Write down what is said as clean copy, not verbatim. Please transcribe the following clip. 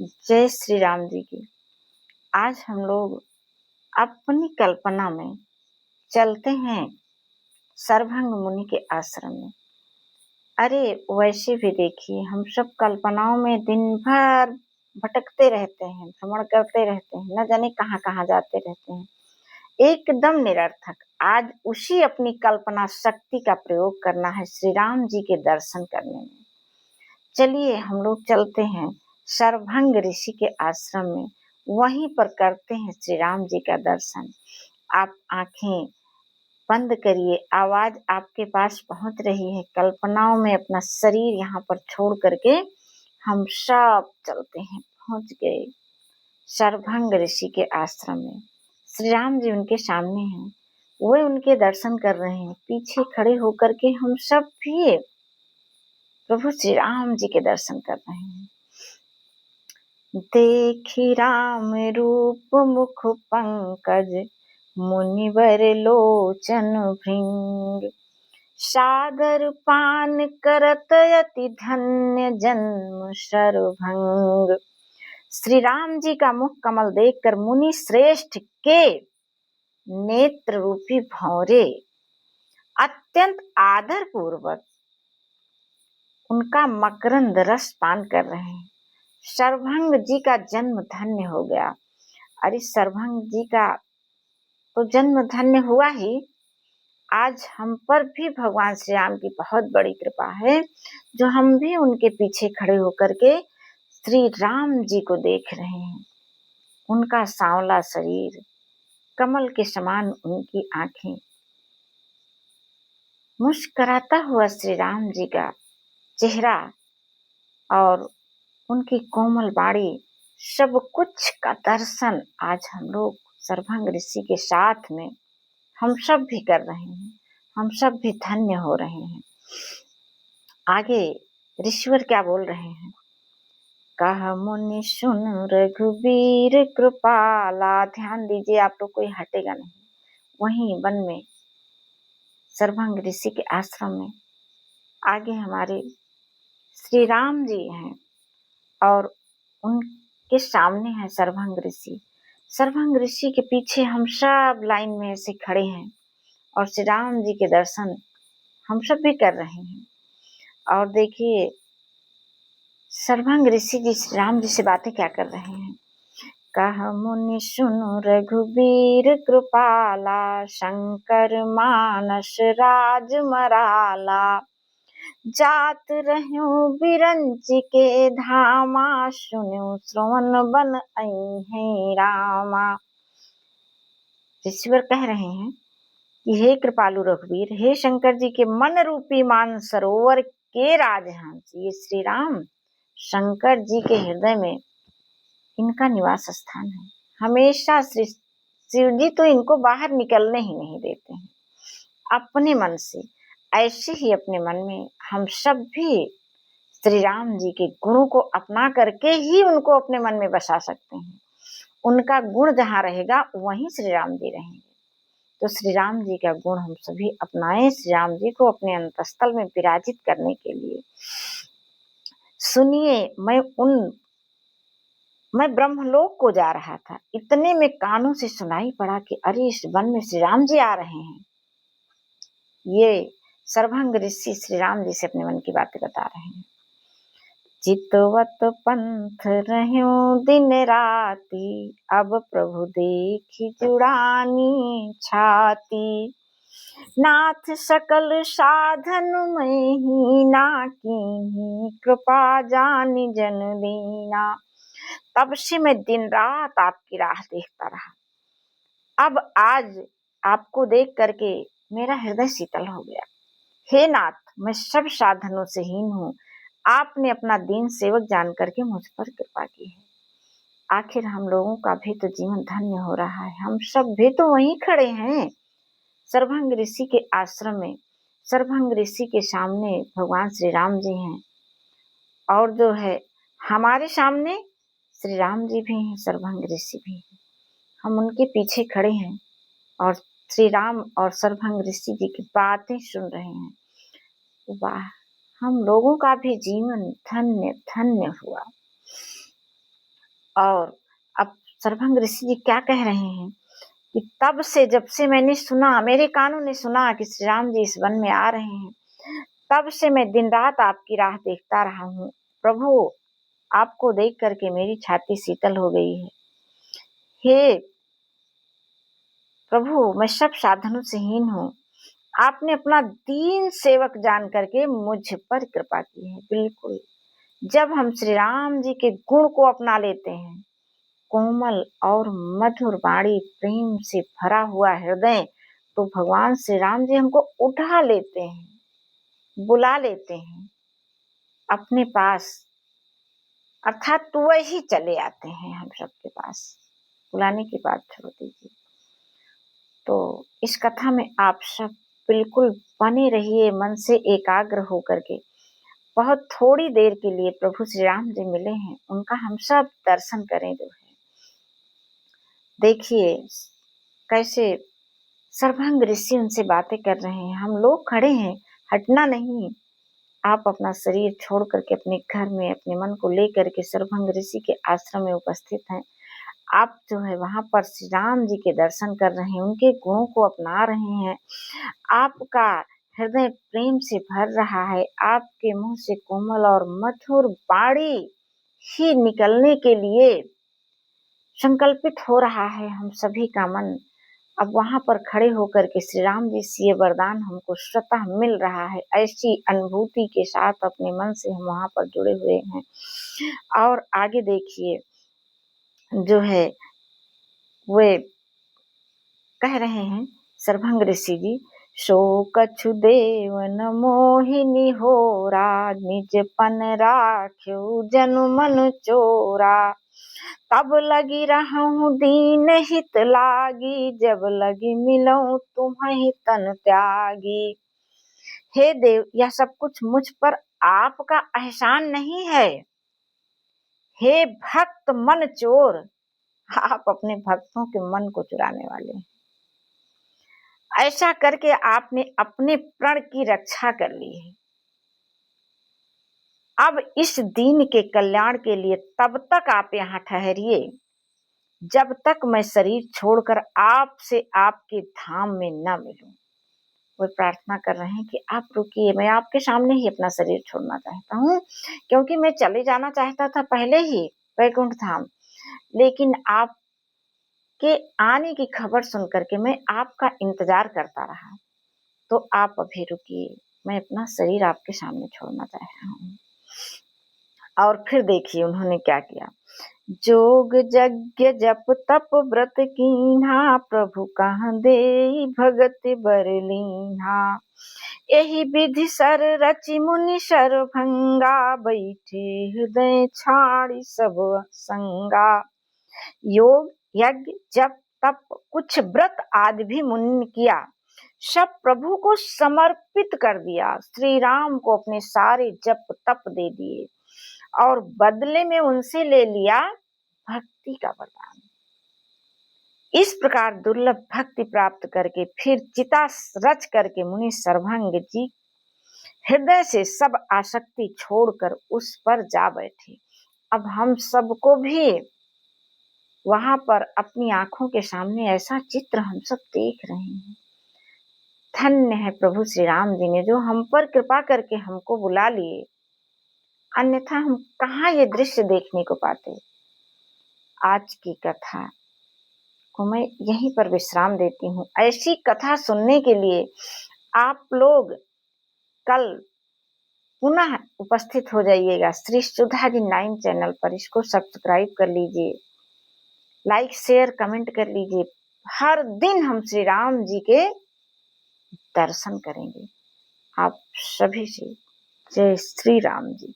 जय श्री राम जी की। आज हम लोग अपनी कल्पना में चलते हैं सरभंग मुनि के आश्रम में। अरे वैसे भी देखिए, हम सब कल्पनाओं में दिन भर भटकते रहते हैं, भ्रमण करते रहते हैं, न जाने कहाँ कहाँ जाते रहते हैं, एकदम निरर्थक। आज उसी अपनी कल्पना शक्ति का प्रयोग करना है श्री राम जी के दर्शन करने में। चलिए हम लोग चलते हैं सरभंग ऋषि के आश्रम में, वहीं पर करते हैं श्री राम जी का दर्शन। आप आंखें बंद करिए, आवाज आपके पास पहुंच रही है। कल्पनाओं में अपना शरीर यहाँ पर छोड़ करके हम सब चलते हैं। पहुंच गए सरभंग ऋषि के आश्रम में। श्री राम जी उनके सामने हैं, वो उनके दर्शन कर रहे हैं। पीछे खड़े होकर के हम सब भी प्रभु श्री राम जी के दर्शन कर रहे हैं। देखी राम रूप मुख पंकज, मुनिवर लोचन भृंग, सादर पान करत अति धन्य जन्म सरभंग। श्री राम जी का मुख कमल देखकर मुनि श्रेष्ठ के नेत्र रूपी भौरे अत्यंत आदर पूर्वक उनका मकरंद रस पान कर रहे हैं। सरभंग जी का जन्म धन्य हो गया। अरे सरभंग जी का तो जन्म धन्य हुआ ही, आज हम पर भी भगवान श्री राम की बहुत बड़ी कृपा है, जो हम भी उनके पीछे खड़े होकर के श्री राम जी को देख रहे हैं। उनका सांवला शरीर, कमल के समान उनकी आंखें, मुस्कुराता हुआ श्री राम जी का चेहरा और उनकी कोमल बाड़ी, सब कुछ का दर्शन आज हम लोग सरभंग ऋषि के साथ में हम सब भी कर रहे हैं। हम सब भी धन्य हो रहे हैं। आगे ऋषिवर क्या बोल रहे हैं? कहा मुनि सुन रघुबीर कृपाला। ध्यान दीजिए, आप लोग कोई हटेगा नहीं। वहीं वन में सरभंग ऋषि के आश्रम में आगे हमारे श्री राम जी हैं और उनके सामने है सरभंग ऋषि। सरभंग ऋषि के पीछे हम सब लाइन में ऐसे खड़े हैं और श्री राम जी के दर्शन हम सब भी कर रहे हैं। और देखिए सरभंग ऋषि जी श्री राम जी से बातें क्या कर रहे हैं। कहा मुनि सुनो रघुबीर कृपाला, शंकर मानस राज मराला, जात रहूं बिरंच के धामा, सुनो श्रवण बन आई है रामा। ऋषिवर कह रहे हैं कि हे कृपालु रघुवीर, हे शंकर जी के मन रूपी मान सरोवर के राजहंस, ये श्री राम शंकर जी के हृदय में इनका निवास स्थान है। हमेशा श्री शिव जी तो इनको बाहर निकलने ही नहीं देते हैं अपने मन से। ऐसे ही अपने मन में हम सब भी श्री राम जी के गुणों को अपना करके ही उनको अपने मन में बसा सकते हैं। उनका गुण जहाँ रहेगा वहीं श्री राम जी रहेंगे। तो श्री राम जी का गुण हम सभी अपनाएं, श्री राम जी को अपने अंतस्थल में विराजित करने के लिए। सुनिए, मैं ब्रह्मलोक को जा रहा था, इतने में कानों से सुनाई पड़ा कि अरे इस वन में श्री राम जी आ रहे हैं। ये सरभंग ऋषि श्री राम जी से अपने मन की बातें बता रहे हैं। चितवत पंथ रहूं दिन राती, अब प्रभु देखी जुड़ानी छाती, नाथ सकल साधन में ही ना की, कृपा जानी जन दीना। तब से मैं दिन रात आपकी राह देखता रहा। अब आज आपको देख करके मेरा हृदय शीतल हो गया। हे नाथ, मैं सब साधनों से हीन हूँ, आपने अपना दीन सेवक जान करके मुझ पर कृपा की है। आखिर हम लोगों का भी तो जीवन धन्य हो रहा है। हम सब भी तो वहीं खड़े हैं सरभंग ऋषि के आश्रम में। सरभंग ऋषि के सामने भगवान श्री राम जी हैं और जो है हमारे सामने श्री राम जी भी हैं, सरभंग ऋषि भी हैं। हम उनके पीछे खड़े हैं और श्री राम और सरभंग ऋषि जी की बातें सुन रहे हैं। वाह, हम लोगों का भी जीवन धन्य धन्य हुआ। और अब सर्वभंग ऋषि जी क्या कह रहे हैं कि तब से, जब से मैंने सुना, मेरे कानों ने सुना कि श्री राम जी इस वन में आ रहे हैं, तब से मैं दिन रात आपकी राह देखता रहा हूँ। प्रभु, आपको देख करके मेरी छाती शीतल हो गई है। हे प्रभु, मैं सब साधनों से हीन हूँ। आपने अपना दीन सेवक जान करके मुझ पर कृपा की है। बिल्कुल, जब हम श्री राम जी के गुण को अपना लेते हैं, कोमल और मधुर वाणी, प्रेम से भरा हुआ हृदय, तो भगवान श्री राम जी हमको उठा लेते हैं, बुला लेते हैं अपने पास, अर्थात तो वही चले आते हैं हम सबके पास। बुलाने की बात छोड़ दीजिए। तो इस कथा में आप सब बिल्कुल बने रहिए, मन से एकाग्र होकर के। बहुत थोड़ी देर के लिए प्रभु श्री राम जी मिले हैं, उनका हम सब दर्शन करें। जो है, देखिए कैसे सर्वभंग ऋषि उनसे बातें कर रहे हैं। हम लोग खड़े हैं, हटना नहीं। आप अपना शरीर छोड़ करके अपने घर में अपने मन को लेकर के सर्वभंग ऋषि के आश्रम में उपस्थित हैं। आप जो है वहां पर श्री राम जी के दर्शन कर रहे हैं, उनके गुणों को अपना रहे हैं। आपका हृदय प्रेम से भर रहा है। आपके मुंह से कोमल और मधुर वाणी ही निकलने के लिए संकल्पित हो रहा है हम सभी का मन। अब वहां पर खड़े होकर के श्री राम जी से ये वरदान हमको स्वतः मिल रहा है। ऐसी अनुभूति के साथ अपने मन से हम वहां पर जुड़े हुए हैं। और आगे देखिए, जो है वे कह रहे हैं सर्वभंग ऋषि जी, सो कछु देव न मोहिनी होरा, निज पन राख्यो जनु मन चोरा। तब लगी रहूं दीन हित लागी, जब लगी मिलऊं तुम्हें तन त्यागी। हे देव, यह सब कुछ मुझ पर आपका एहसान नहीं है। हे भक्त मन चोर, आप अपने भक्तों के मन को चुराने वाले हैं। ऐसा करके आपने अपने प्रण की रक्षा कर ली है। अब इस दीन के कल्याण के लिए तब तक आप यहाँ ठहरिए जब तक मैं शरीर छोड़कर आपसे आपके धाम में न मिलूं। वो प्रार्थना कर रहे हैं कि आप रुकिए, मैं आपके सामने ही अपना शरीर छोड़ना चाहता हूँ, क्योंकि मैं चले जाना चाहता था पहले ही वैकुंठ धाम, लेकिन आप के आने की खबर सुन करके मैं आपका इंतजार करता रहा। तो आप अभी रुकिए, मैं अपना शरीर आपके सामने छोड़ना चाह रहा हूँ। और फिर देखिए उन्होंने क्या किया। जोग यज्ञ जप तप व्रत कीन्हा, प्रभु कहाँ देई भगति बरलीन्हा। यही विधि सर रचि मुनि सर्वभंगा, बैठे हृदय छाड़ी सब संगा। योग यज्ञ जप तप कुछ व्रत आदि भी मुनि ने किया, सब प्रभु को समर्पित कर दिया। श्री राम को अपने सारे जप तप दे दिए और बदले में उनसे ले लिया भक्ति का वरदान। इस प्रकार दुर्लभ भक्ति प्राप्त करके फिर चिता रच करके मुनि सर्वभंग जी हृदय से सब आसक्ति छोड़कर उस पर जा बैठे। अब हम सबको भी वहां पर अपनी आंखों के सामने ऐसा चित्र हम सब देख रहे हैं। धन्य है प्रभु श्री राम जी ने जो हम पर कृपा करके हमको बुला लिए, अन्यथा हम कहाँ ये दृश्य देखने को पाते। आज की कथा को मैं यहीं पर विश्राम देती हूँ। ऐसी कथा सुनने के लिए आप लोग कल पुनः उपस्थित हो जाइएगा श्री सुधा जी 9 चैनल पर। इसको सब्सक्राइब कर लीजिए, लाइक शेयर कमेंट कर लीजिए। हर दिन हम श्री राम जी के दर्शन करेंगे। आप सभी से जय श्री राम जी।